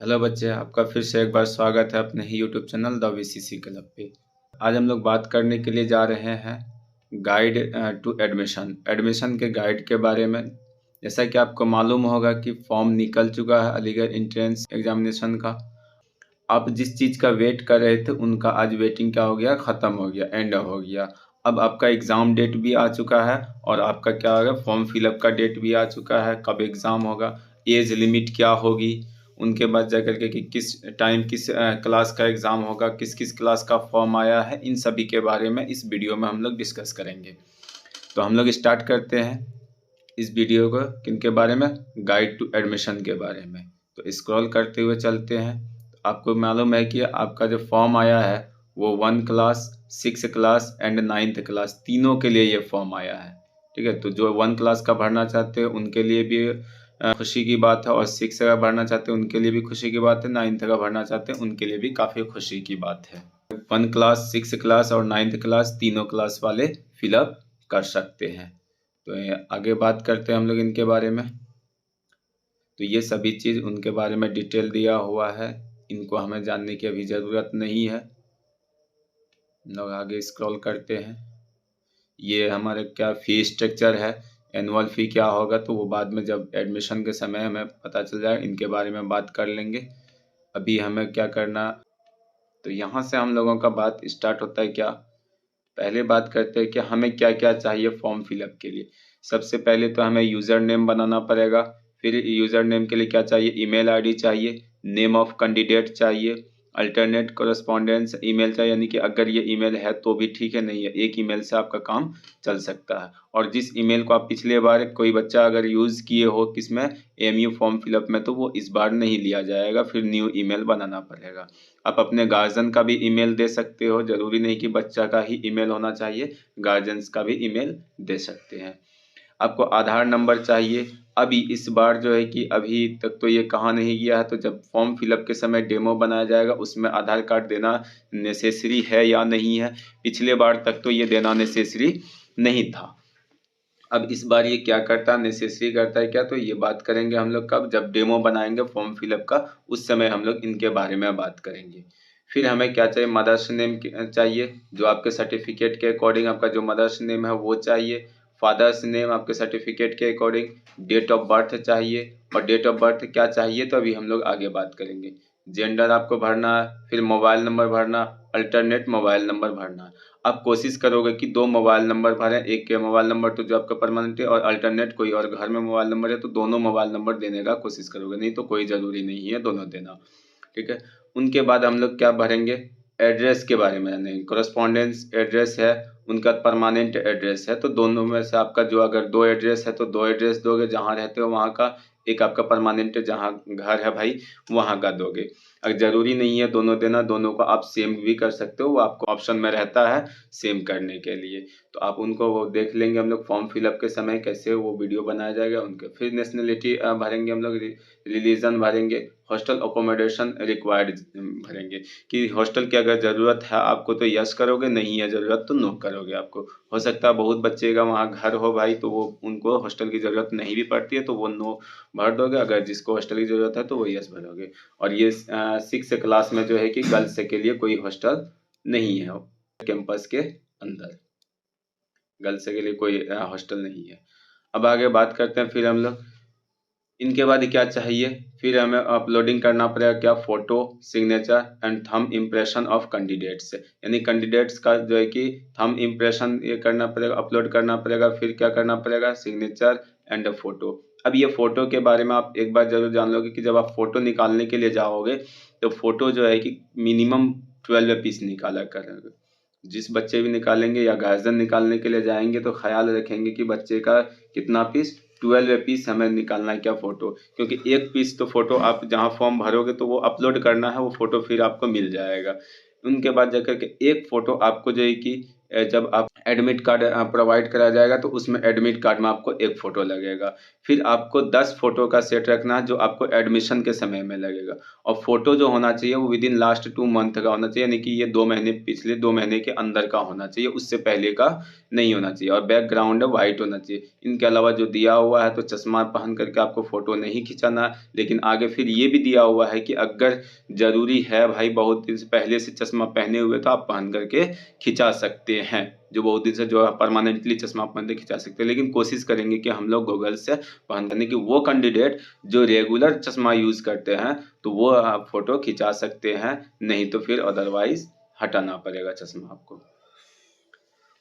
Hello बच्चे, आपका फिर से एक बार स्वागत है अपने ही YouTube channel the VCC club पे। आज हम लोग बात करने के लिए जा रहे हैं गाइड टू एडमिशन के गाइड के बारे में। जैसा कि आपको मालूम होगा कि फॉर्म निकल चुका है अलीगढ़ एंट्रेंस एग्जामिनेशन का। आप जिस चीज़ का वेट कर रहे थे उनका आज वेटिंग क्या हो गया, ख़त्म हो गया, एंड हो गया। अब आपका एग्ज़ाम डेट भी आ चुका है और आपका क्या होगा, फॉर्म फिलअप का डेट भी आ चुका है, कब एग्ज़ाम होगा, एज लिमिट क्या होगी, उनके बाद जाकर के कि किस टाइम किस क्लास का एग्ज़ाम होगा, किस किस क्लास का फॉर्म आया है, इन सभी के बारे में इस वीडियो में हम लोग डिस्कस करेंगे। तो हम लोग स्टार्ट करते हैं इस वीडियो को किनके बारे में, गाइड टू एडमिशन के बारे में। तो स्क्रॉल करते हुए चलते हैं। तो आपको मालूम है कि आपका जो फॉर्म आया है वो 1 class, 6 class and 9th class तीनों के लिए ये फॉर्म आया है। ठीक है, तो जो 1 क्लास का भरना चाहते हैं उनके लिए भी खुशी की बात है, और 6 का भरना चाहते हैं उनके लिए भी खुशी की बात है, 9th का भरना चाहते हैं उनके लिए भी काफ़ी खुशी की बात है। 1 क्लास, 6 क्लास और 9th क्लास तीनों क्लास वाले फिलअप कर सकते हैं। तो आगे बात करते हैं हम लोग इनके बारे में। तो ये सभी चीज़ उनके बारे में डिटेल दिया हुआ है, इनको हमें जानने की अभी ज़रूरत नहीं है। लोग आगे स्क्रॉल करते हैं। ये हमारे क्या फ़ी स्ट्रक्चर है, एनुअल फ़ी क्या होगा, तो वो बाद में जब एडमिशन के समय हमें पता चल जाए, इनके बारे में बात कर लेंगे। अभी हमें क्या करना, तो यहाँ से हम लोगों का बात स्टार्ट होता है क्या, पहले बात करते हैं कि हमें क्या क्या चाहिए फॉर्म फिलअप के लिए। सबसे पहले तो हमें यूज़र नेम बनाना पड़ेगा। फिर यूज़र नेम के लिए क्या चाहिए, ईमेल आईडी चाहिए, नेम ऑफ कैंडिडेट चाहिए, अल्टरनेट कोरेस्पोंडेंस ईमेल चाहिए, यानी कि अगर ये ईमेल है तो भी ठीक है, नहीं है एक ईमेल से आपका काम चल सकता है। और जिस ईमेल को आप पिछले बार कोई बच्चा अगर यूज़ किए हो किसमें, एमयू फॉर्म फिलअप में, तो वो इस बार नहीं लिया जाएगा, फिर न्यू ईमेल बनाना पड़ेगा। आप अपने गार्जियन का भी ईमेल दे सकते हो, ज़रूरी नहीं कि बच्चा का ही ईमेल होना चाहिए, गार्जियंस का भी ईमेल दे सकते हैं। आपको आधार नंबर चाहिए। अभी इस बार जो है कि अभी तक तो ये कहा नहीं गया है, तो जब फॉर्म फिलअप के समय डेमो बनाया जाएगा उसमें आधार कार्ड देना नेसेसरी है या नहीं है। पिछले बार तक तो ये देना नेसेसरी नहीं था। अब इस बार ये क्या करता है, नेसेसरी करता है क्या, तो ये बात करेंगे हम लोग कब, जब डेमो बनाएंगे फॉर्म फिलअप का, उस समय हम लोग इनके बारे में बात करेंगे। फिर हमें क्या चाहिए, मदर्स नेम चाहिए, जो आपके सर्टिफिकेट के अकॉर्डिंग आपका जो मदर्स नेम है वो चाहिए। फादर्स नेम आपके सर्टिफिकेट के अकॉर्डिंग। डेट ऑफ बर्थ चाहिए, और डेट ऑफ बर्थ क्या चाहिए तो अभी हम लोग आगे बात करेंगे। जेंडर आपको भरना है, फिर मोबाइल नंबर भरना, अल्टरनेट मोबाइल नंबर भरना है। आप कोशिश करोगे कि 2 मोबाइल नंबर भरें, एक के मोबाइल नंबर तो जो आपका परमानेंट है, और अल्टरनेट कोई और घर में मोबाइल नंबर है तो दोनों मोबाइल नंबर देने का कोशिश करोगे, नहीं तो कोई ज़रूरी नहीं है दोनों देना। ठीक है, उनके बाद हम लोग क्या भरेंगे, एड्रेस के बारे में जानेंगे। कोरेस्पोंडेंस एड्रेस है, उनका परमानेंट एड्रेस है, तो दोनों में से आपका जो अगर 2 एड्रेस है तो 2 एड्रेस दोगे, जहाँ रहते हो वहाँ का, एक आपका परमानेंट जहाँ घर है भाई वहाँ का दोगे। अगर ज़रूरी नहीं है दोनों देना, दोनों को आप सेम भी कर सकते हो, वो आपको ऑप्शन में रहता है सेम करने के लिए। तो आप उनको वो देख लेंगे हम लोग फॉर्म फिलअप के समय, कैसे वो वीडियो बनाया जाएगा उनके। फिर नेशनलिटी भरेंगे हम लोग, रिलीजन भरेंगे, हॉस्टल अकोमोडेशन रिक्वायर्ड भरेंगे, कि हॉस्टल की अगर ज़रूरत है आपको तो यस करोगे, नहीं है ज़रूरत तो नो करोगे। आपको हो सकता है बहुत बच्चे का वहाँ घर हो भाई, तो वो उनको हॉस्टल की ज़रूरत नहीं भी पड़ती है तो वो नो भर दोगे, अगर जिसको हॉस्टल की ज़रूरत है तो वो यस भरोगे। और ये 6 क्लास में जो है कि गर्ल्स के लिए कोई हॉस्टल नहीं है कैंपस के अंदर, गर्ल्स के लिए कोई हॉस्टल नहीं है। अब आगे बात करते हैं फिर हम लोग, इनके बाद क्या चाहिए, फिर हमें अपलोडिंग करना पड़ेगा क्या, photo, signature and thumb impression of candidates, यानी कैंडिडेट्स का जो है कि थंब इम्प्रेशन ये करना पड़ेगा, अपलोड करना पड़ेगा। फिर क्या करना पड़ेगा, सिग्नेचर एंड फोटो। अब ये फोटो के बारे में आप एक बार जरूर जान लोगे कि जब आप फोटो निकालने के लिए जाओगे तो फोटो जो है कि मिनिमम 12 पीस निकाला करेंगे। जिस बच्चे भी निकालेंगे या गार्जियन निकालने के लिए जाएंगे तो ख्याल रखेंगे कि बच्चे का कितना पीस, 12 पीस हमें निकालना है क्या फ़ोटो, क्योंकि एक पीस तो फ़ोटो आप जहाँ फॉर्म भरोगे तो वो अपलोड करना है, वो फ़ोटो फिर आपको मिल जाएगा। उनके बाद जाकर के एक फ़ोटो आपको जो है कि जब आप एडमिट कार्ड प्रोवाइड करा जाएगा तो उसमें एडमिट कार्ड में आपको एक फ़ोटो लगेगा। फिर आपको 10 फ़ोटो का सेट रखना है जो आपको एडमिशन के समय में लगेगा, और फ़ोटो जो होना चाहिए वो विदिन लास्ट 2 मंथ का होना चाहिए, यानी कि ये 2 महीने, पिछले 2 महीने के अंदर का होना चाहिए, उससे पहले का नहीं होना चाहिए, और बैकग्राउंड वाइट होना चाहिए। इनके अलावा जो दिया हुआ है तो चश्मा पहन करके आपको फ़ोटो नहीं खिंचाना है, लेकिन आगे फिर ये भी दिया हुआ है कि अगर ज़रूरी है भाई, बहुत दिन से पहले से चश्मा पहने हुए तो आप पहन करके खिंचा सकते हैं, जो बहुत दिन से जो है परमानेंटली चश्मा पहनते खिंचा सकते हैं, लेकिन कोशिश करेंगे कि हम लोग गूगल से पहन करने की, वो कैंडिडेट जो रेगुलर चश्मा यूज़ करते हैं तो वो आप फ़ोटो खिंचा सकते हैं, नहीं तो फिर अदरवाइज़ हटाना पड़ेगा चश्मा आपको।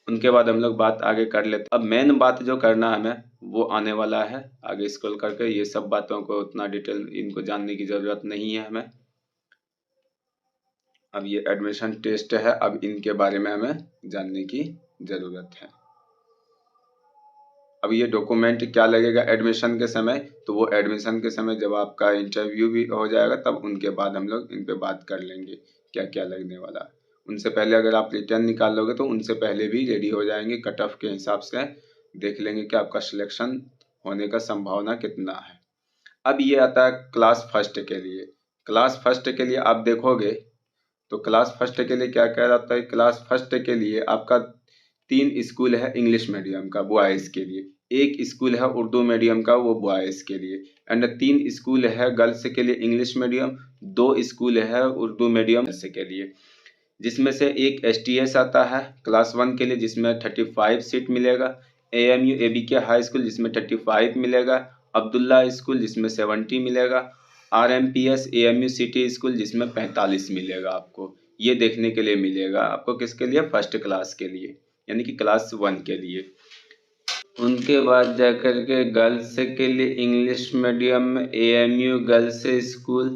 उनके बाद हम लोग बात आगे कर लेते हैं। अब मेन बात जो करना है हमें वो आने वाला है आगे स्क्रॉल करके, ये सब बातों को उतना डिटेल इनको जानने की ज़रूरत नहीं है हमें। अब ये एडमिशन टेस्ट है, अब इनके बारे में हमें जानने की ज़रूरत है। अब ये डॉक्यूमेंट क्या लगेगा एडमिशन के समय, तो वो एडमिशन के समय जब आपका इंटरव्यू भी हो जाएगा तब उनके बाद हम लोग इन पे बात कर लेंगे क्या क्या लगने वाला है। उनसे पहले अगर आप रिटर्न निकाल लोगे तो उनसे पहले भी रेडी हो जाएंगे, कट ऑफ के हिसाब से देख लेंगे कि आपका सिलेक्शन होने का संभावना कितना है। अब ये आता है क्लास फर्स्ट के लिए। क्लास फर्स्ट के लिए आप देखोगे तो क्लास फर्स्ट के लिए क्या कह रहा है, क्लास फर्स्ट के लिए आपका 3 स्कूल है इंग्लिश मीडियम का बॉयज़ के लिए, 1 स्कूल है उर्दू मीडियम का वो बॉयज़ के लिए, एंड 3 स्कूल है गर्ल्स के लिए इंग्लिश मीडियम, 2 स्कूल है उर्दू मीडियम गर्ल्स के लिए, जिसमें से एक एसटीएस आता है क्लास 1 के लिए जिसमें 35 सीट मिलेगा, एएमयू एबीके हाई स्कूल जिसमें 35 मिलेगा, अब्दुल्ला स्कूल जिसमें 70 मिलेगा, आरएमपीएस एएमयू सिटी स्कूल जिसमें 45 मिलेगा आपको। ये देखने के लिए मिलेगा आपको, किसके लिए, फर्स्ट क्लास के लिए, यानी कि क्लास 1 के लिए। उनके बाद जाकर के गर्ल्स के लिए इंग्लिश मीडियम में AMU girls school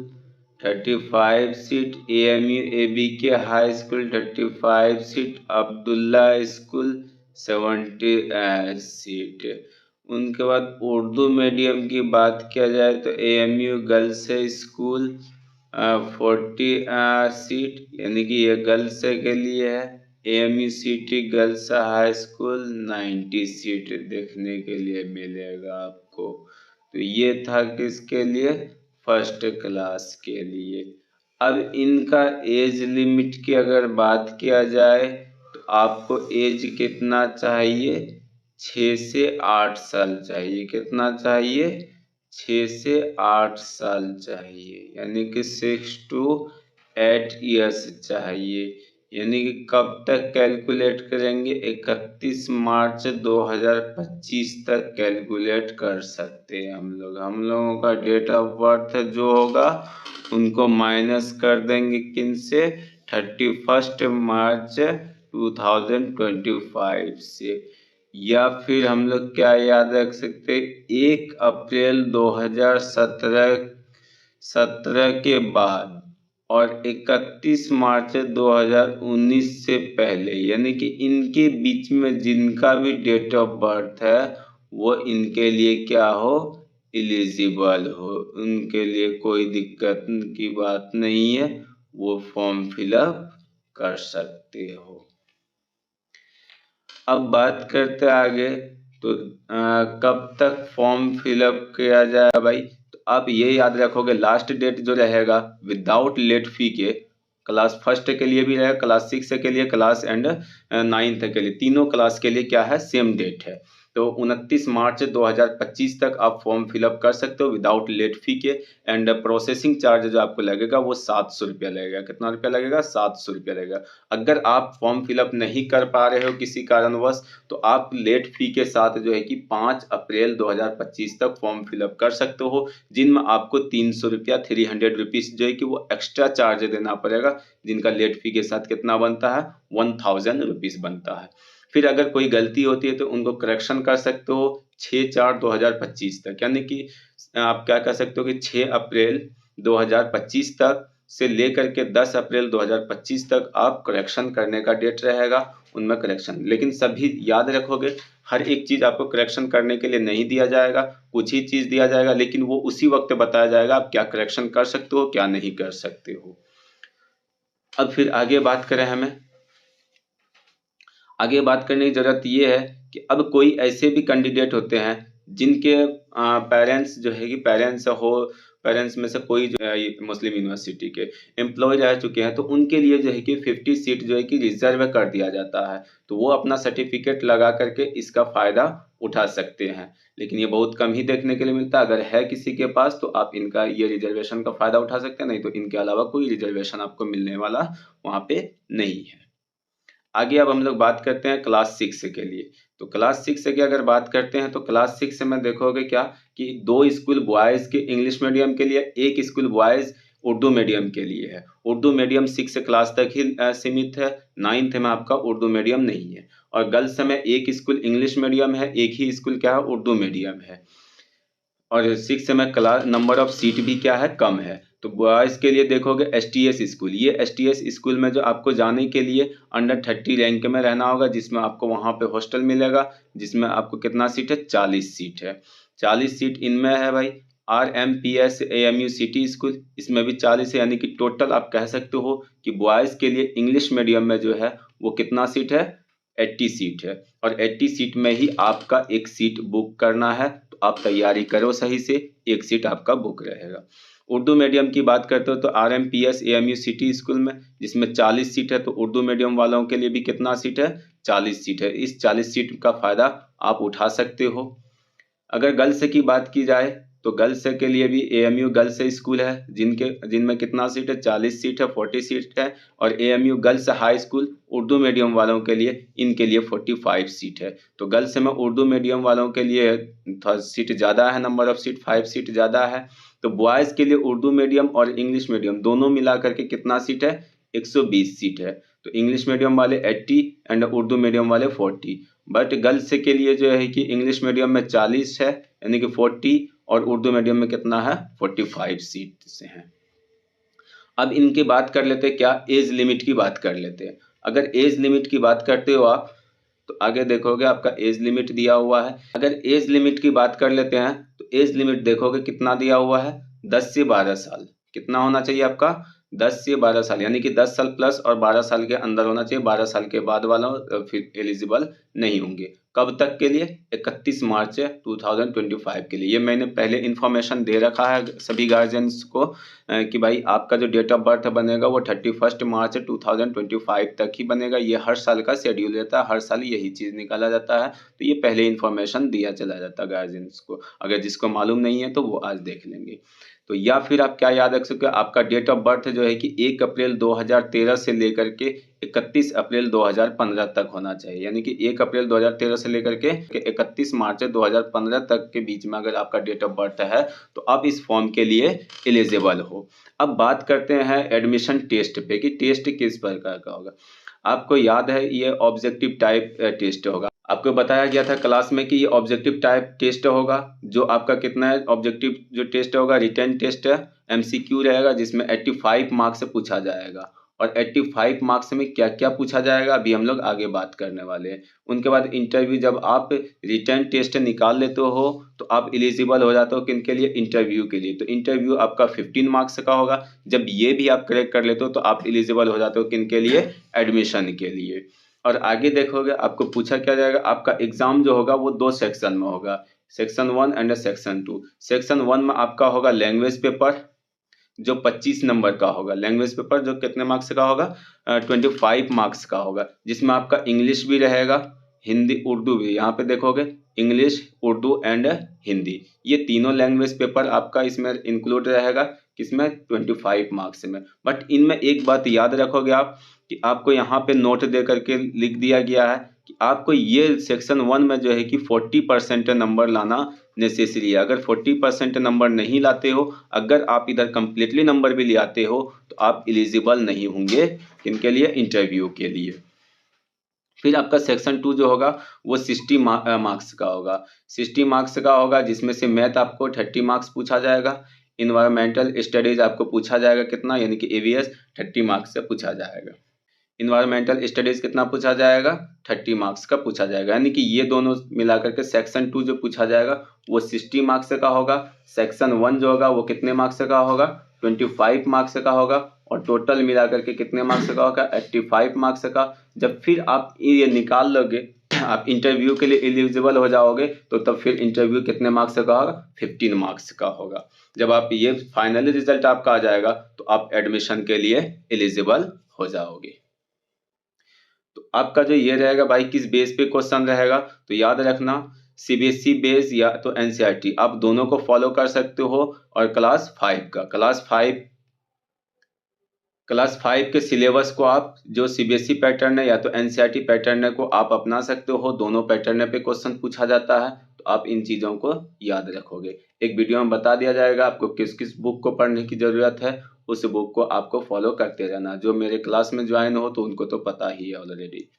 35 seat, AMU ABK high school 35 seat, Abdullah school 70 seat. उनके बाद उर्दू मीडियम की बात किया जाए तो एएमयू गर्ल्स स्कूल 40 सीट, यानी कि ये गर्ल्स के लिए है। AMU city girls high school 90 seat देखने के लिए मिलेगा आपको। तो ये था किसके लिए, फर्स्ट क्लास के लिए। अब इनका एज लिमिट की अगर बात किया जाए तो आपको एज कितना चाहिए, 6 से 8 साल चाहिए। कितना चाहिए, 6 से 8 साल चाहिए, यानी कि 6 to 8 ईयर्स चाहिए। यानी कि कब तक कैलकुलेट करेंगे, 31 मार्च 2025 तक कैलकुलेट कर सकते हैं हम लोग। हम लोगों का डेट ऑफ बर्थ जो होगा उनको माइनस कर देंगे किन से, 31 मार्च 2025 से, या फिर हम लोग क्या याद रख सकते, 1 अप्रैल 2017 के बाद और 31 मार्च 2019 से पहले, यानी कि इनके बीच में जिनका भी डेट ऑफ बर्थ है वो इनके लिए क्या हो, एलिजिबल हो, उनके लिए कोई दिक्कत की बात नहीं है, वो फॉर्म फिलअप कर सकते हो। अब बात करते आगे तो कब तक फॉर्म फिलअप किया जाए भाई, तो आप ये याद रखोगे लास्ट डेट जो रहेगा विदाउट लेट फी के, क्लास फर्स्ट के लिए भी रहेगा, क्लास 6 के लिए, क्लास एंड 9th के लिए, तीनों क्लास के लिए क्या है, सेम डेट है। तो 29 मार्च 2025 तक आप फॉर्म फिलअप कर सकते हो विदाउट लेट फी के, एंड प्रोसेसिंग चार्ज जो आपको लगेगा वो 700 रुपया लगेगा। कितना रुपया लगेगा, 700 रुपया लगेगा। अगर आप फॉर्म फिलअप नहीं कर पा रहे हो किसी कारणवश तो आप लेट फी के साथ जो है कि 5 अप्रैल 2025 तक फॉर्म फिलअप कर सकते हो, जिनमें आपको 300 रुपया 300 रुपीज़ जो है कि वो एक्स्ट्रा चार्ज देना पड़ेगा, जिनका लेट फी के साथ कितना बनता है, 1000 रुपीज़ बनता है। फिर अगर कोई गलती होती है तो उनको करेक्शन कर सकते हो 6/4/2025 तक, यानी कि आप क्या कर सकते हो कि 6 अप्रैल 2025 तक से लेकर के 10 अप्रैल 2025 तक आप करेक्शन करने का डेट रहेगा, उनमें करेक्शन। लेकिन सभी याद रखोगे हर एक चीज़ आपको करेक्शन करने के लिए नहीं दिया जाएगा, कुछ ही चीज़ दिया जाएगा, लेकिन वो उसी वक्त बताया जाएगा आप क्या करेक्शन कर सकते हो क्या नहीं कर सकते हो। अब फिर आगे बात करें हमें, आगे बात करने की ज़रूरत ये है कि अब कोई ऐसे भी कैंडिडेट होते हैं जिनके पेरेंट्स जो है कि पेरेंट्स में से कोई जो है ये मुस्लिम यूनिवर्सिटी के एम्प्लॉय रह चुके हैं, तो उनके लिए जो है कि 50 सीट जो है कि रिजर्व कर दिया जाता है। तो वो अपना सर्टिफिकेट लगा करके इसका फ़ायदा उठा सकते हैं। लेकिन ये बहुत कम ही देखने के लिए मिलता है। अगर है किसी के पास तो आप इनका ये रिजर्वेशन का फ़ायदा उठा सकते हैं, नहीं तो इनके अलावा कोई रिजर्वेशन आपको मिलने वाला वहाँ पे नहीं है। आगे अब हम लोग बात करते हैं क्लास 6 के लिए। तो क्लास 6 की अगर बात करते हैं तो क्लास 6 में देखोगे क्या कि 2 स्कूल बॉयज़ के इंग्लिश मीडियम के लिए, 1 स्कूल बॉयज़ उर्दू मीडियम के लिए है। उर्दू मीडियम 6 क्लास तक ही सीमित है, 9th में आपका उर्दू मीडियम नहीं है। और गर्ल्स में 1 स्कूल इंग्लिश मीडियम है, 1 ही स्कूल क्या है उर्दू मीडियम है। और 6 में क्लास नंबर ऑफ सीट भी क्या है कम है। तो बॉयज़ के लिए देखोगे एसटीएस स्कूल, ये एसटीएस स्कूल में जो आपको जाने के लिए अंडर 30 रैंक में रहना होगा, जिसमें आपको वहाँ पे हॉस्टल मिलेगा, जिसमें आपको कितना सीट है 40 सीट है। 40 सीट इनमें है भाई। आरएमपीएस एएमयू सिटी स्कूल, इसमें भी 40 है, यानी कि टोटल आप कह सकते हो कि बॉयज़ के लिए इंग्लिश मीडियम में जो है वो कितना सीट है 80 सीट है। और 80 सीट में ही आपका एक सीट बुक करना है, तो आप तैयारी करो सही से, एक सीट आपका बुक रहेगा। उर्दू मीडियम की बात करते हो तो आरएमपीएस एएमयू सिटी स्कूल में, जिसमें 40 सीट है, तो उर्दू मीडियम वालों के लिए भी कितना सीट है 40 सीट है। इस 40 सीट का फ़ायदा आप उठा सकते हो। अगर गर्ल्स की बात की जाए तो गर्ल्स के लिए भी एएमयू गर्ल्स स्कूल है, जिनमें कितना सीट है 40 सीट है, 40 सीट है। और AMU girls high school Urdu medium वालों के लिए, इनके लिए 45 सीट है। तो गर्ल्स में उर्दू मीडियम वालों के लिए थोड़ा सीट ज़्यादा है, नंबर ऑफ सीट 5 सीट ज़्यादा है। तो बॉयज़ के लिए उर्दू मीडियम और इंग्लिश मीडियम दोनों मिला करके कितना सीट है 120 सीट है। तो इंग्लिश मीडियम वाले 80 एंड उर्दू मीडियम वाले 40। बट गर्ल्स के लिए जो है कि इंग्लिश मीडियम में 40 है, यानी कि 40, और उर्दू मीडियम में कितना है 45 सीट से हैं। अब इनकी बात कर लेते हैं, क्या एज लिमिट की बात कर लेते हैं। अगर एज लिमिट की बात करते हो आप तो आगे देखोगे आपका एज लिमिट दिया हुआ है। अगर एज लिमिट की बात कर लेते हैं तो एज लिमिट देखोगे कितना दिया हुआ है 10 से 12 साल। कितना होना चाहिए आपका 10 से 12 साल, यानी कि 10 साल प्लस और 12 साल के अंदर होना चाहिए। 12 साल के बाद वाला फिर एलिजिबल नहीं होंगे। कब तक के लिए 31 मार्च 2025 के लिए। ये मैंने पहले इन्फॉर्मेशन दे रखा है सभी गार्जियंस को कि भाई आपका जो डेट ऑफ बर्थ बनेगा वो 31 मार्च 2025 तक ही बनेगा। ये हर साल का शेड्यूल रहता है, हर साल यही चीज़ निकाला जाता है। तो ये पहले इन्फॉर्मेशन दिया चला जाता है गार्जियंस को। अगर जिसको मालूम नहीं है तो वो आज देख लेंगे। तो या फिर आप क्या याद रख सकते हो, आपका डेट ऑफ बर्थ जो है कि 1 अप्रैल 2013 से लेकर के 31 अप्रैल 2015 तक होना चाहिए। यानी कि 1 अप्रैल 2013 से लेकर के 31 मार्च 2015 तक के बीच में अगर आपका डेट ऑफ बर्थ है तो आप इस फॉर्म के लिए एलिजिबल हो। अब बात करते हैं एडमिशन टेस्ट पे कि टेस्ट किस प्रकार का होगा। आपको याद है ये ऑब्जेक्टिव टाइप टेस्ट होगा। आपको बताया गया था क्लास में कि ये ऑब्जेक्टिव टाइप टेस्ट होगा। जो आपका कितना है ऑब्जेक्टिव जो टेस्ट होगा रिटन टेस्ट है, एमसीक्यू रहेगा, जिसमें 85 मार्क्स से पूछा जाएगा। और 85 मार्क्स में क्या क्या पूछा जाएगा अभी हम लोग आगे बात करने वाले हैं। उनके बाद इंटरव्यू, जब आप रिटन टेस्ट निकाल लेते हो तो आप एलिजिबल हो जाते हो किनके लिए इंटरव्यू के लिए। तो इंटरव्यू आपका 15 मार्क्स का होगा। जब ये भी आप क्रैक कर लेते हो तो आप एलिजिबल हो जाते हो किनके लिए एडमिशन के लिए। और आगे देखोगे आपको पूछा क्या जाएगा, आपका एग्जाम जो होगा वो 2 सेक्शन में होगा, सेक्शन 1 एंड सेक्शन 2। सेक्शन 1 में आपका होगा लैंग्वेज पेपर जो 25 नंबर का होगा। लैंग्वेज पेपर जो कितने मार्क्स का होगा 25 मार्क्स का होगा, जिसमें आपका इंग्लिश भी रहेगा, हिंदी उर्दू भी। यहाँ पे देखोगे इंग्लिश, उर्दू एंड हिंदी, ये तीनों लैंग्वेज पेपर आपका इसमें इंक्लूड रहेगा। किसमें 25 मार्क्स में। बट इनमें एक बात याद रखोगे आप कि आपको यहाँ पे नोट दे करके लिख दिया गया है कि आपको ये सेक्शन 1 में जो है कि 40% नंबर लाना नेसेसरी है। अगर 40% नंबर नहीं लाते हो, अगर आप इधर कंप्लीटली नंबर भी ले आते हो तो आप एलिजिबल नहीं होंगे इनके लिए इंटरव्यू के लिए। फिर आपका सेक्शन 2 जो होगा वो 60 मार्क्स का होगा। 60 मार्क्स का होगा, जिसमें से मैथ आपको 30 मार्क्स पूछा जाएगा। इन्वायरमेंटल स्टडीज आपको पूछा जाएगा कितना, यानी कि ईवीएस 30 मार्क्स से पूछा जाएगा। इन्वायरमेंटल स्टडीज कितना पूछा जाएगा 30 मार्क्स का पूछा जाएगा। यानी कि ये दोनों मिलाकर के सेक्शन 2 जो पूछा जाएगा वो 60 मार्क्स का होगा। सेक्शन 1 जो होगा वो कितने मार्क्स का होगा 25 मार्क्स का होगा। और टोटल मिलाकर के कितने मार्क्स का होगा, 85 मार्क्स का। जब फिर आप ये निकाल लोगे, आप इंटरव्यू के लिए एलिजिबल हो जाओगे, तो तब फिर इंटरव्यू कितने मार्क्स का होगा, 15 मार्क्स का होगा। जब आप ये फाइनली रिजल्ट आपका आ जाएगा तो आप एडमिशन के लिए एलिजिबल हो जाओगे। तो आपका जो ये रहेगा भाई, किस बेस पे क्वेश्चन रहेगा, तो याद रखना सीबीएसई बेस या तो एनसीईआरटी, आप दोनों को फॉलो कर सकते हो। और क्लास 5 का, क्लास 5 के सिलेबस को आप जो सीबीएसई पैटर्न है या तो एनसीईआरटी पैटर्न है को आप अपना सकते हो। दोनों पैटर्न पे क्वेश्चन पूछा जाता है, तो आप इन चीज़ों को याद रखोगे। एक वीडियो में बता दिया जाएगा आपको किस किस बुक को पढ़ने की ज़रूरत है, उस बुक को आपको फॉलो करते रहना। जो मेरे क्लास में ज्वाइन हो तो उनको तो पता ही है ऑलरेडी।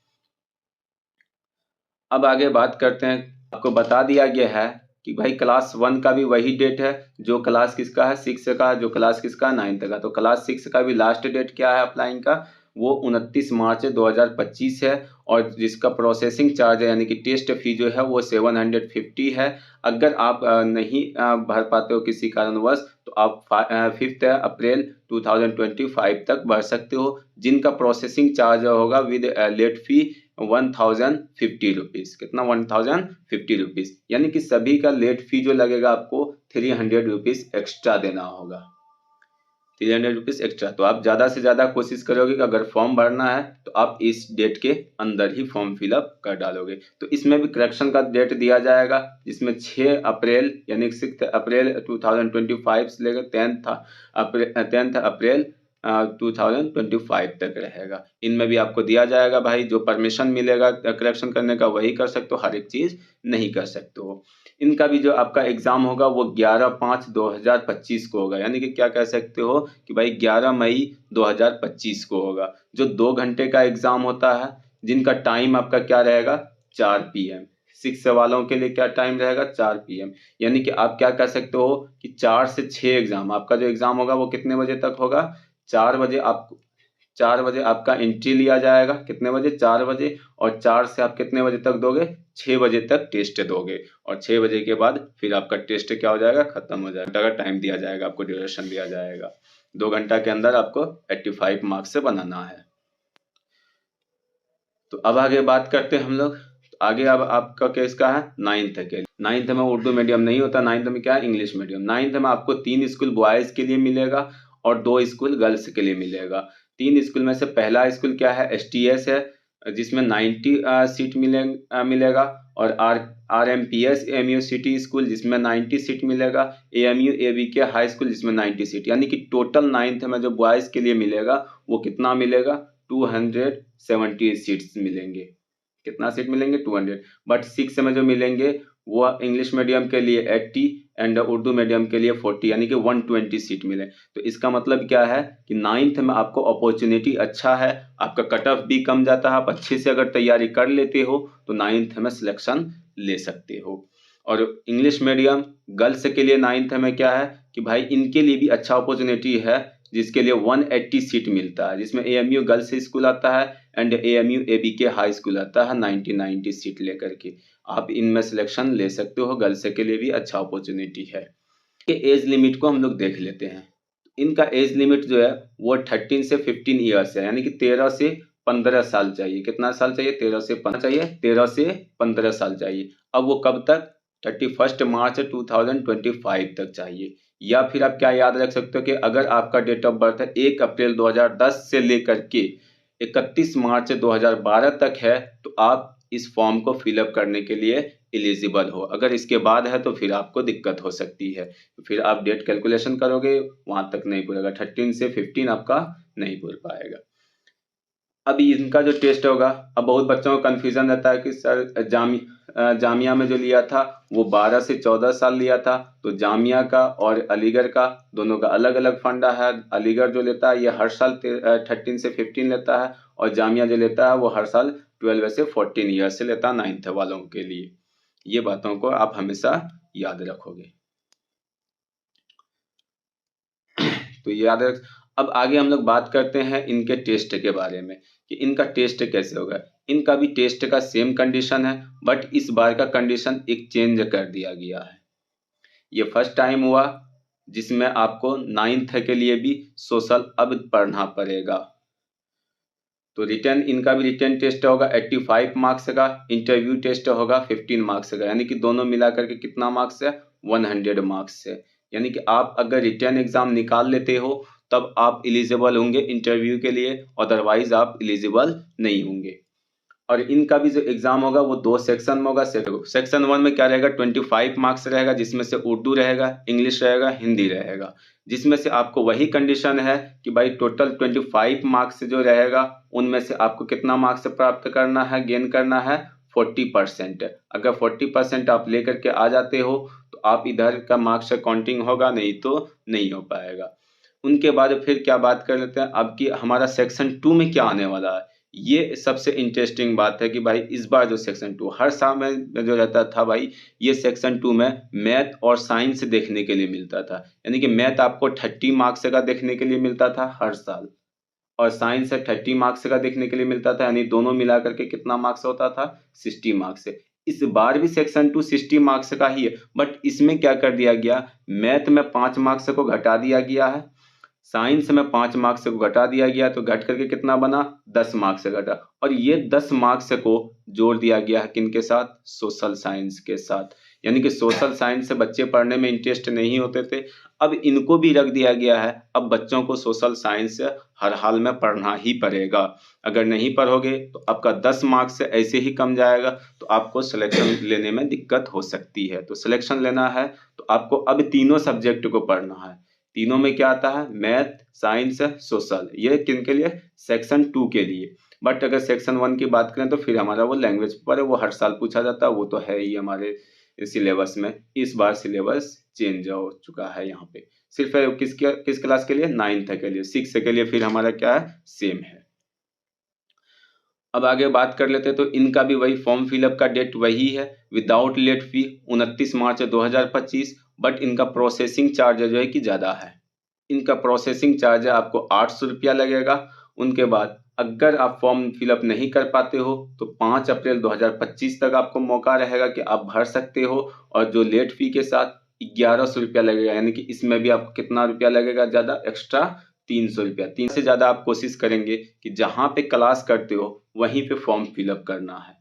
अब आगे बात करते हैं, आपको बता दिया गया है कि भाई क्लास 1 का भी वही डेट है जो क्लास किसका है, 6 का, जो क्लास किसका, 9th का। तो क्लास 6 का भी लास्ट डेट क्या है अप्लाइंग का, वो 29 मार्च 2025 है। और जिसका प्रोसेसिंग चार्ज है यानी कि टेस्ट फी जो है वो 750 है। अगर आप नहीं भर पाते हो किसी कारणवश, तो आप 5 अप्रैल 2025 तक भर सकते हो, जिनका प्रोसेसिंग चार्ज होगा विद लेट फी 1050 रुपीज। कितना, 1050 रुपीज, यानी कि सभी का लेट फी जो लगेगा आपको 300 रुपीज एक्स्ट्रा देना होगा, 300 रुपीज एक्स्ट्रा। तो आप ज़्यादा से ज़्यादा कोशिश करोगे कि अगर फॉर्म भरना है तो आप इस डेट के अंदर ही फॉर्म फिलअप कर डालोगे। तो इसमें भी करेक्शन का डेट दिया जाएगा, जिसमें 6 अप्रैल यानी 6 अप्रैल 2025 से लेकर 10 अप्रैल 2025 तक रहेगा। इनमें भी आपको दिया जाएगा भाई, जो परमिशन मिलेगा करेक्शन करने का वही कर सकते हो, हर एक चीज़ नहीं कर सकते हो। इनका भी जो आपका एग्ज़ाम होगा वो 11/5/2025 को होगा, यानी कि क्या कह सकते हो कि भाई 11 मई 2025 को होगा, जो 2 घंटे का एग्ज़ाम होता है, जिनका टाइम आपका क्या रहेगा, 4 PM। 6 वालों के लिए क्या टाइम रहेगा, 4 PM। यानी कि आप क्या कह सकते हो कि 4 से 6 एग्ज़ाम, आपका जो एग्ज़ाम होगा वो कितने बजे तक होगा, 4 बजे आपका एंट्री लिया जाएगा, कितने बजे, 4 बजे। और 4 से आप कितने बजे तक दोगे, 6 बजे तक टेस्ट दोगे। और 6 बजे के बाद फिर आपका टेस्ट क्या हो जाएगा, खत्म हो जाएगा। घंटा का टाइम दिया जाएगा आपको, ड्यूरेशन दिया जाएगा। 2 घंटा के अंदर आपको 85 मार्क्स से बनाना है। तो अब आगे बात करते हैं हम लोग। आगे अब आपका केस का है 9th के लिए। 9th में उर्दू मीडियम नहीं होता, 9th में क्या है, इंग्लिश मीडियम। 9th में आपको 3 स्कूल बॉयज़ के लिए मिलेगा और 2 स्कूल गर्ल्स के लिए मिलेगा। 3 स्कूल में से पहला स्कूल क्या है, STS है, जिसमें 90 सीट मिलेगा। और RMPS AMU सिटी स्कूल, जिसमें 90 सीट मिलेगा। AMU ABK हाई स्कूल, जिसमें 90 सीट, यानी कि टोटल 9th में जो बॉयज़ के लिए मिलेगा वो कितना मिलेगा, 270 सीट्स मिलेंगे। कितना सीट मिलेंगे, 200। बट 6 में जो मिलेंगे वो इंग्लिश मीडियम के लिए 80 एंड उर्दू मीडियम के लिए 40, यानी कि 120 सीट मिले। तो इसका मतलब क्या है कि 9th में आपको अपॉर्चुनिटी अच्छा है, आपका कट ऑफ भी कम जाता है। आप अच्छे से अगर तैयारी कर लेते हो तो 9th में सिलेक्शन ले सकते हो। और इंग्लिश मीडियम गर्ल्स के लिए 9th में क्या है कि भाई इनके लिए भी अच्छा अपॉर्चुनिटी है, जिसके लिए 180 सीट मिलता है, जिसमें AMU गर्ल्स स्कूल आता है and AMU ABK high school आता है 90 सीट लेकर के। आप इनमें सिलेक्शन ले सकते हो, गर्ल्स के लिए भी अच्छा अपॉर्चुनिटी है। एज लिमिट को हम लोग देख लेते हैं। इनका एज लिमिट जो है वो 13 से 15 ईयर्स है, यानी कि 13 से 15 साल चाहिए। कितना साल चाहिए, 13 से 15 चाहिए, 13 से 15 साल चाहिए। अब वो कब तक, 31 मार्च 2025 तक चाहिए। या फिर आप क्या याद रख सकते हो कि अगर आपका डेट ऑफ बर्थ है 1 अप्रैल 2010 से लेकर के 31 मार्च 2012 तक है, तो आप इस फॉर्म को फिलअप करने के लिए एलिजिबल हो। अगर इसके बाद है तो फिर आपको दिक्कत हो सकती है, तो फिर आप डेट कैलकुलेशन करोगे वहाँ तक नहीं पूरेगा, 13 से 15 आपका नहीं पूर पाएगा। अभी इनका जो टेस्ट होगा, अब बहुत बच्चों को कन्फ्यूजन रहता है कि सर जामिया में जो लिया था वो 12 से 14 साल लिया था, तो जामिया का और अलीगढ़ का दोनों का अलग अलग फंडा है। अलीगढ़ जो लेता है ये हर साल 13 से 15 लेता है, और जामिया जो लेता है वो हर साल 12 से 14 ईयर से लेता है 9th वालों के लिए। ये बातों को आप हमेशा याद रखोगे। तो याद रख। अब आगे हम लोग बात करते हैं इनके टेस्ट के बारे में कि इनका टेस्ट कैसे होगा। इनका भी टेस्ट का सेम कंडीशन है, बट इस बार का कंडीशन एक चेंज कर दिया गया है। ये फर्स्ट टाइम हुआ जिसमें आपको 9th के लिए भी सोशल अब पढ़ना पड़ेगा। तो रिटर्न इनका भी रिटर्न टेस्ट होगा 85 मार्क्स का, इंटरव्यू टेस्ट होगा 15 मार्क्स का, यानी कि दोनों मिला करके कितना मार्क्स है 100 मार्क्स है। यानी कि आप अगर रिटर्न एग्जाम निकाल लेते हो तब आप एलिजिबल होंगे इंटरव्यू के लिए, अदरवाइज आप एलिजिबल नहीं होंगे। और इनका भी जो एग्जाम होगा वो 2 सेक्शन में होगा। सेक्शन 1 में क्या रहेगा 25 मार्क्स रहेगा, जिसमें से उर्दू रहेगा, इंग्लिश रहेगा, हिंदी रहेगा, जिसमें से आपको वही कंडीशन है कि भाई टोटल 25 मार्क्स जो रहेगा उनमें से आपको कितना मार्क्स प्राप्त करना है, गेन करना है 40%। अगर 40% आप लेकर के आ जाते हो तो आप इधर का मार्क्स काउंटिंग होगा, नहीं तो नहीं हो पाएगा। उनके बाद फिर क्या बात कर लेते हैं अब की हमारा सेक्शन 2 में क्या आने वाला है। ये सबसे इंटरेस्टिंग बात है कि भाई इस बार जो सेक्शन 2 हर साल में जो रहता था भाई, ये सेक्शन 2 में मैथ और साइंस देखने के लिए मिलता था। यानी कि मैथ आपको 30 मार्क्स का देखने के लिए मिलता था हर साल, और साइंस 30 मार्क्स का देखने के लिए मिलता था, यानी दोनों मिला करके कितना मार्क्स होता था 60 मार्क्स। इस बार भी सेक्शन 2 60 मार्क्स का ही है, बट इसमें क्या कर दिया गया, मैथ में 5 मार्क्स को घटा दिया गया है, साइंस में 5 मार्क्स को घटा दिया गया, तो घट करके कितना बना 10 मार्क्स से घटा, और ये 10 मार्क्स को जोड़ दिया गया है किनके साथ, सोशल साइंस के साथ। यानी कि सोशल साइंस से बच्चे पढ़ने में इंटरेस्ट नहीं होते थे, अब इनको भी रख दिया गया है, अब बच्चों को सोशल साइंस हर हाल में पढ़ना ही पड़ेगा। अगर नहीं पढ़ोगे तो आपका 10 मार्क्स ऐसे ही कम जाएगा, तो आपको सिलेक्शन लेने में दिक्कत हो सकती है। तो सिलेक्शन लेना है तो आपको अब तीनों सब्जेक्ट को पढ़ना है। तीनों में क्या आता है, मैथ, साइंस, सोशल, ये किनके लिए, सेक्शन 2 के लिए। बट अगर सेक्शन 1 की बात करें तो फिर हमारा वो लैंग्वेज पेपर है, वो हर साल पूछा जाता है, वो तो है ही हमारे सिलेबस में। इस बार सिलेबस चेंज हो चुका है, यहाँ पे सिर्फ किस क्लास के लिए, 9th के लिए, 6 के लिए फिर हमारा क्या है, सेम है। अब आगे बात कर लेते हैं, तो इनका भी वही फॉर्म फिलअप का डेट वही है, without late fee 29 March 2025, but इनका प्रोसेसिंग चार्ज जो है कि ज़्यादा है। इनका प्रोसेसिंग चार्ज है आपको 800 रुपया लगेगा। उनके बाद अगर आप फॉर्म फिलअप नहीं कर पाते हो तो 5 अप्रैल 2025 तक आपको मौका रहेगा कि आप भर सकते हो, और जो लेट फी के साथ 1100 रुपया लगेगा, यानी कि इसमें भी आपको कितना रुपया लगेगा ज़्यादा एक्स्ट्रा, 300 रुपया। 3 से ज़्यादा आप कोशिश करेंगे कि जहाँ पे क्लास करते हो वहीं पे फॉर्म फिलअप करना है।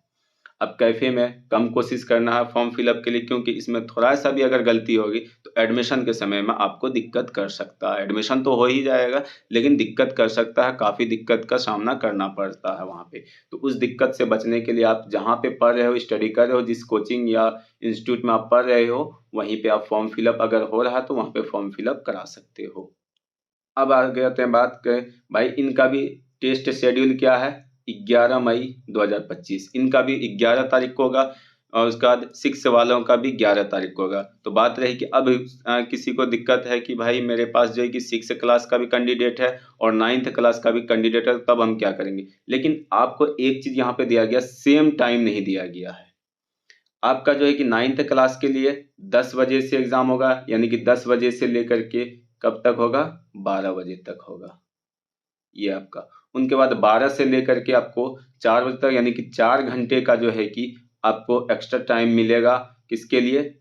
अब कैफे में कम कोशिश करना है फॉर्म फिलअप के लिए, क्योंकि इसमें थोड़ा सा भी अगर गलती होगी तो एडमिशन के समय में आपको दिक्कत कर सकता है। एडमिशन तो हो ही जाएगा, लेकिन दिक्कत कर सकता है, काफ़ी दिक्कत का सामना करना पड़ता है वहाँ पे। तो उस दिक्कत से बचने के लिए आप जहाँ पे पढ़ रहे हो, स्टडी कर रहे हो, जिस कोचिंग या इंस्टीट्यूट में आप पढ़ रहे हो, वहीं पे आप फॉर्म फिलअप अगर हो रहा है तो वहाँ पे फॉर्म फिलअप करा सकते हो। अब आगे आते हैं, बात करें भाई इनका भी टेस्ट शेड्यूल क्या है, 11 मई 2025 इनका भी 11 तारीख को होगा, और उसके बाद 6 वालों का भी 11 तारीख को होगा। तो बात रही कि अब किसी को दिक्कत है कि भाई मेरे पास जो है कि 6 क्लास का भी कैंडिडेट है और 9th क्लास का भी कैंडिडेट है, तब हम क्या करेंगे। लेकिन आपको एक चीज़ यहाँ पे दिया गया, सेम टाइम नहीं दिया गया है। आपका जो है कि 9th क्लास के लिए 10 बजे से एग्ज़ाम होगा, यानी कि 10 बजे से लेकर के कब तक होगा, 12 बजे तक होगा ये आपका। उनके बाद 12 से लेकर के आपको 4 बजे तक, यानी कि 4 घंटे का जो है कि आपको एक्स्ट्रा टाइम मिलेगा, किसके लिए,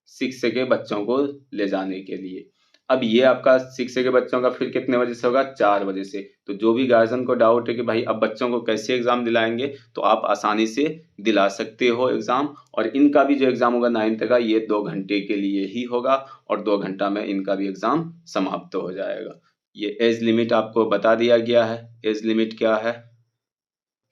6 के बच्चों को ले जाने के लिए। अब ये आपका 6 के बच्चों का फिर कितने बजे से होगा, 4 बजे से। तो जो भी गार्जियन को डाउट है कि भाई अब बच्चों को कैसे एग्ज़ाम दिलाएंगे, तो आप आसानी से दिला सकते हो एग्ज़ाम। और इनका भी जो एग्ज़ाम होगा 9th का, ये 2 घंटे के लिए ही होगा, और 2 घंटा में इनका भी एग्ज़ाम समाप्त हो जाएगा। ये एज लिमिट आपको बता दिया गया है, एज लिमिट क्या है।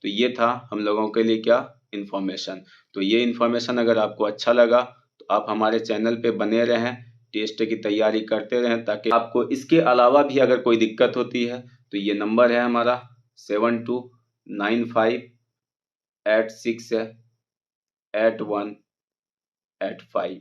तो ये था हम लोगों के लिए क्या, इन्फॉर्मेशन। तो ये इन्फॉर्मेशन अगर आपको अच्छा लगा तो आप हमारे चैनल पे बने रहें, टेस्ट की तैयारी करते रहें, ताकि आपको इसके अलावा भी अगर कोई दिक्कत होती है तो ये नंबर है हमारा 7295868185।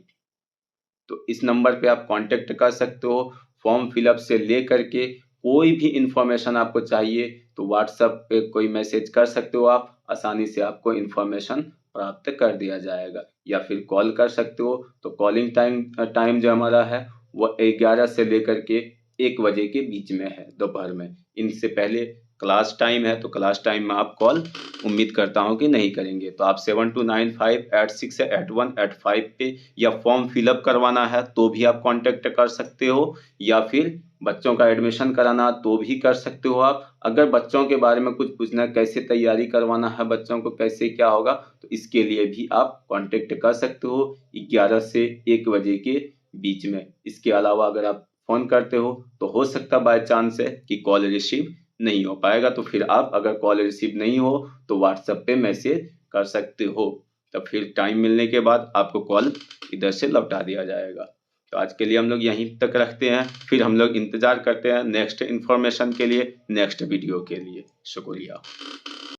तो इस नंबर पे आप कांटेक्ट कर सकते हो। फॉर्म फिलअप से लेकर के कोई भी इंफॉर्मेशन आपको चाहिए तो व्हाट्सएप पे कोई मैसेज कर सकते हो, आप आसानी से आपको इंफॉर्मेशन प्राप्त कर दिया जाएगा, या फिर कॉल कर सकते हो। तो कॉलिंग टाइम जो हमारा है वो 11 से लेकर के 1 बजे के बीच में है दोपहर में। इनसे पहले क्लास टाइम है तो क्लास टाइम में आप कॉल उम्मीद करता हूं कि नहीं करेंगे। तो आप 72958185 पे या फॉर्म फिलअप करवाना है तो भी आप कांटेक्ट कर सकते हो, या फिर बच्चों का एडमिशन कराना तो भी कर सकते हो आप। अगर बच्चों के बारे में कुछ पूछना है, कैसे तैयारी करवाना है बच्चों को, कैसे क्या होगा, तो इसके लिए भी आप कांटेक्ट कर सकते हो 11 से 1 बजे के बीच में। इसके अलावा अगर आप फोन करते हो तो हो सकता बाय चांस है कि कॉल रिसीव नहीं हो पाएगा, तो फिर आप अगर कॉल रिसीव नहीं हो तो व्हाट्सएप पे मैसेज कर सकते हो, तब फिर टाइम मिलने के बाद आपको कॉल इधर से लौटा दिया जाएगा। तो आज के लिए हम लोग यहीं तक रखते हैं, फिर हम लोग इंतजार करते हैं नेक्स्ट इन्फॉर्मेशन के लिए, नेक्स्ट वीडियो के लिए। शुक्रिया।